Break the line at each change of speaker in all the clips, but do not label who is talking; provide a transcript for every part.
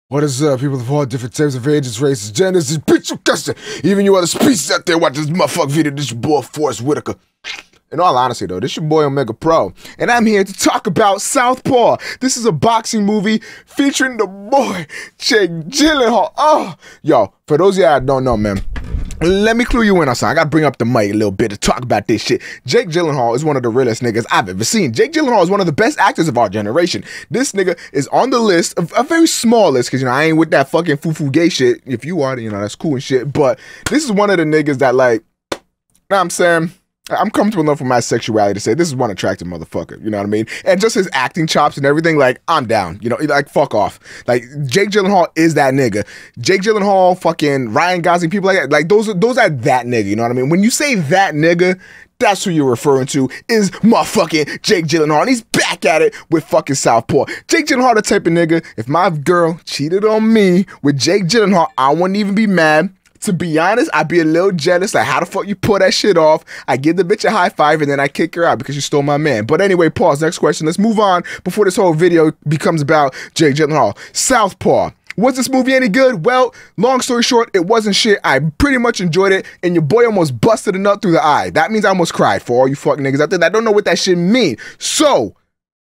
What is up, people of all different types of ages, races, genders, bitch, you custom. Even you other species out there watch this motherfucking video. This your boy, Forrest Whitaker. In all honesty, though, this your boy Omega Pro, and I'm here to talk about Southpaw. This is a boxing movie featuring the boy, Jake Gyllenhaal. Oh, yo, for those of y'all that don't know, man, let me clue you in on something. I gotta bring up the mic a little bit to talk about this shit. Jake Gyllenhaal is one of the realest niggas I've ever seen. Jake Gyllenhaal is one of the best actors of our generation. This nigga is on the list, of a very small list, because, you know, I ain't with that fucking foo-foo gay shit. If you are, you know, that's cool and shit. But this is one of the niggas that, like, know what I'm saying? I'm comfortable enough with my sexuality to say this is one attractive motherfucker, you know what I mean? And just his acting chops and everything, like, I'm down, you know, like, fuck off. Like, Jake Gyllenhaal is that nigga. Jake Gyllenhaal, fucking Ryan Gosling, people like that, like, those are that nigga, you know what I mean? When you say that nigga, that's who you're referring to, is motherfucking Jake Gyllenhaal, and he's back at it with fucking Southpaw. Jake Gyllenhaal the type of nigga, if my girl cheated on me with Jake Gyllenhaal, I wouldn't even be mad. To be honest, I'd be a little jealous, like, how the fuck you pull that shit off? I give the bitch a high five and then I kick her out because you stole my man. But anyway, pause, next question. Let's move on before this whole video becomes about Jake Gyllenhaal. Southpaw. Was this movie any good? Well, long story short, it wasn't shit. I pretty much enjoyed it, and your boy almost busted a nut through the eye. That means I almost cried. For all you fucking niggas out there that don't know what that shit mean. So,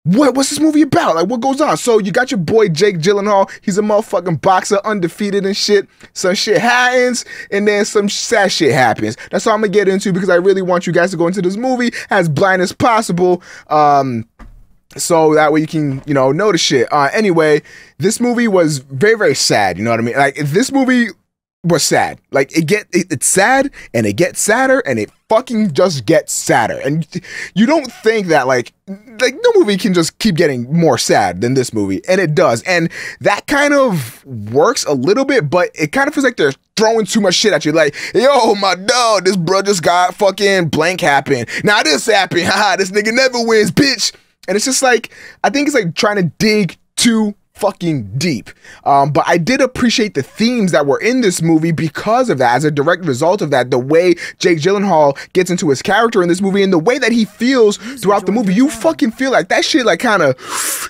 what's this movie about? Like, what goes on? So, you got your boy Jake Gyllenhaal. He's a motherfucking boxer, undefeated and shit. Some shit happens, and then some sad shit happens. That's all I'm gonna get into because I really want you guys to go into this movie as blind as possible. So that way you can, you know the shit. Anyway, this movie was very, very sad. You know what I mean? Like, this movie was sad. Like, it's sad, and it gets sadder, and it fucking just gets sadder. And you don't think that, like no movie can just keep getting more sad than this movie, and it does. And that kind of works a little bit, but it kind of feels like they're throwing too much shit at you. Like, yo, my dog, this bro just got fucking blank happen. Now this happened. Haha, this nigga never wins, bitch. And it's just like, I think it's like trying to dig too fucking deep. But I did appreciate the themes that were in this movie because of that. As a direct result of that, the way Jake Gyllenhaal gets into his character in this movie and the way that he feels throughout the movie, you fucking feel like that shit like kind of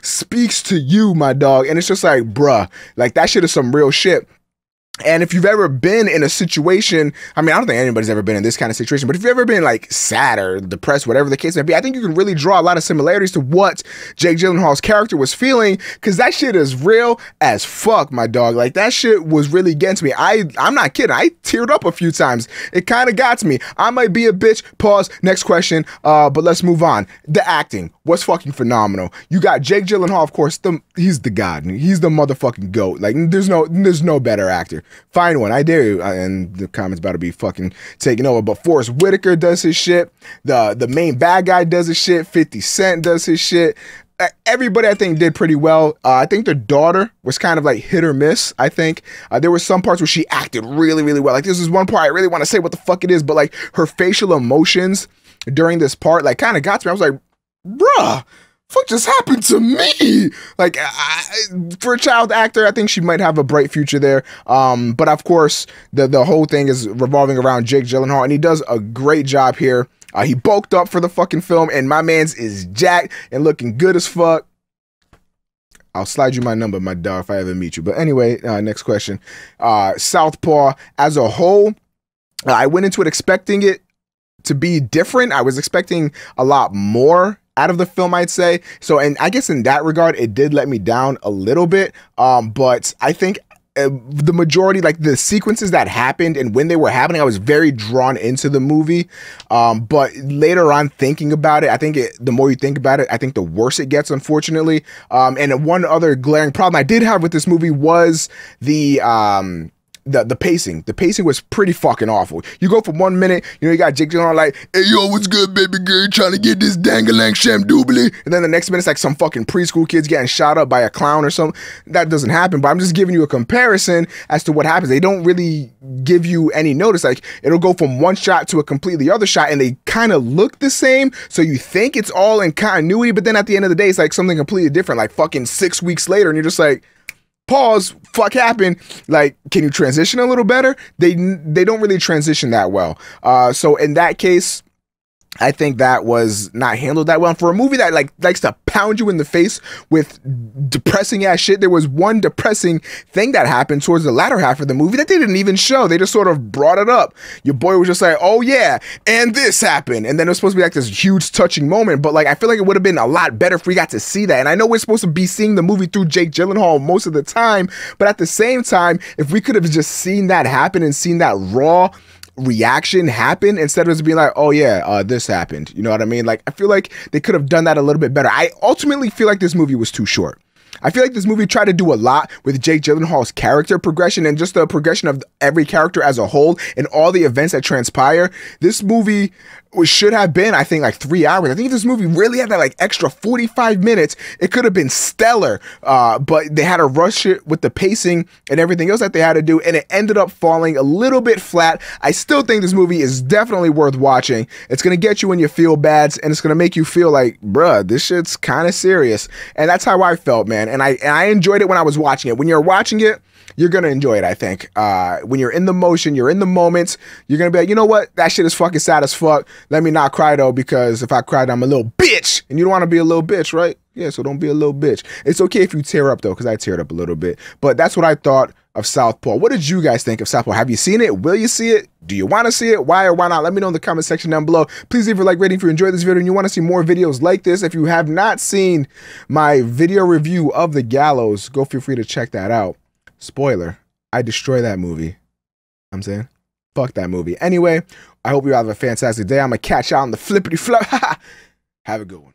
speaks to you, my dog. And it's just like, bruh, like that shit is some real shit. And if you've ever been in a situation, I mean, I don't think anybody's ever been in this kind of situation, but if you've ever been like sad or depressed, whatever the case may be, I think you can really draw a lot of similarities to what Jake Gyllenhaal's character was feeling, because that shit is real as fuck, my dog. Like, that shit was really getting to me. I'm not kidding. I teared up a few times. It kind of got to me. I might be a bitch. Pause. Next question. But let's move on. The acting was fucking phenomenal. You got Jake Gyllenhaal, of course. He's the god. He's the motherfucking GOAT. Like, there's no better actor. Find one, I dare you. And the comments about to be fucking taken over. But Forrest Whitaker does his shit. The main bad guy does his shit. 50 Cent does his shit. Everybody, I think, did pretty well. I think the daughter was kind of like hit or miss, I think. There were some parts where she acted really, really well. Like, this is one part I really want to say what the fuck it is, but like her facial emotions during this part, like, kind of got to me. I was like, bruh, fuck just happened to me? Like, for a child actor, I think she might have a bright future there. But of course, the whole thing is revolving around Jake Gyllenhaal, and he does a great job here. He bulked up for the fucking film, and my man's is jacked and looking good as fuck. I'll slide you my number, my dog, if I ever meet you. But anyway, next question. Southpaw as a whole, I went into it expecting it to be different. I was expecting a lot more out of the film, I'd say. So, and I guess in that regard, it did let me down a little bit. But I think the majority, like the sequences that happened and when they were happening, I was very drawn into the movie. But later on, thinking about it, I think the more you think about it, I think the worse it gets, unfortunately. And one other glaring problem I did have with this movie was the pacing. The pacing was pretty fucking awful. You go from 1 minute, you got Jake Gyllenhaal like, hey, yo, what's good, baby girl? You trying to get this dangalang sham doobly? And then the next minute, it's like some fucking preschool kids getting shot up by a clown or something. That doesn't happen, but I'm just giving you a comparison as to what happens. They don't really give you any notice. Like, it'll go from one shot to a completely other shot, and they kind of look the same, so you think it's all in continuity, but then at the end of the day, it's like something completely different, like fucking 6 weeks later, and you're just like, pause, fuck happened. Like, can you transition a little better? They don't really transition that well. So in that case, I think that was not handled that well. And for a movie that like likes to pound you in the face with depressing ass shit, there was one depressing thing that happened towards the latter half of the movie that they didn't even show. They just sort of brought it up. Your boy was just like, oh yeah, and this happened. And then it was supposed to be like this huge touching moment, but like I feel like it would have been a lot better if we got to see that. And I know we're supposed to be seeing the movie through Jake Gyllenhaal most of the time, but at the same time, if we could have just seen that happen and seen that raw reaction happen instead of just being like, oh yeah, this happened, you know what I mean? Like I feel like they could have done that a little bit better. I ultimately feel like this movie was too short. I feel like this movie tried to do a lot with Jake Gyllenhaal's character progression and just the progression of every character as a whole and all the events that transpire. This movie should have been, I think, like 3 hours. I think if this movie really had that like extra 45 minutes, it could have been stellar. But they had to rush it with the pacing and everything else that they had to do, and it ended up falling a little bit flat. I still think this movie is definitely worth watching. It's gonna get you in your feel bads, and it's gonna make you feel like, bruh, this shit's kind of serious. And that's how I felt, man. And I enjoyed it when I was watching it. When you're watching it, you're gonna enjoy it, I think. When you're in the motion, you're in the moments, you're gonna be like, you know what? That shit is fucking sad as fuck. Let me not cry though, because if I cried, I'm a little bitch. And you don't wanna be a little bitch, right? Yeah, so don't be a little bitch. It's okay if you tear up though, because I teared up a little bit. But that's what I thought of Southpaw. What did you guys think of Southpaw? Have you seen it? Will you see it? Do you want to see it? Why or why not? Let me know in the comment section down below. Please leave a like rating if you enjoyed this video and you want to see more videos like this. If you have not seen my video review of The Gallows, go feel free to check that out. Spoiler, I destroy that movie. I'm saying, fuck that movie. Anyway, I hope you have a fantastic day. I'm going to catch y'all on the flippity flop. Have a good one.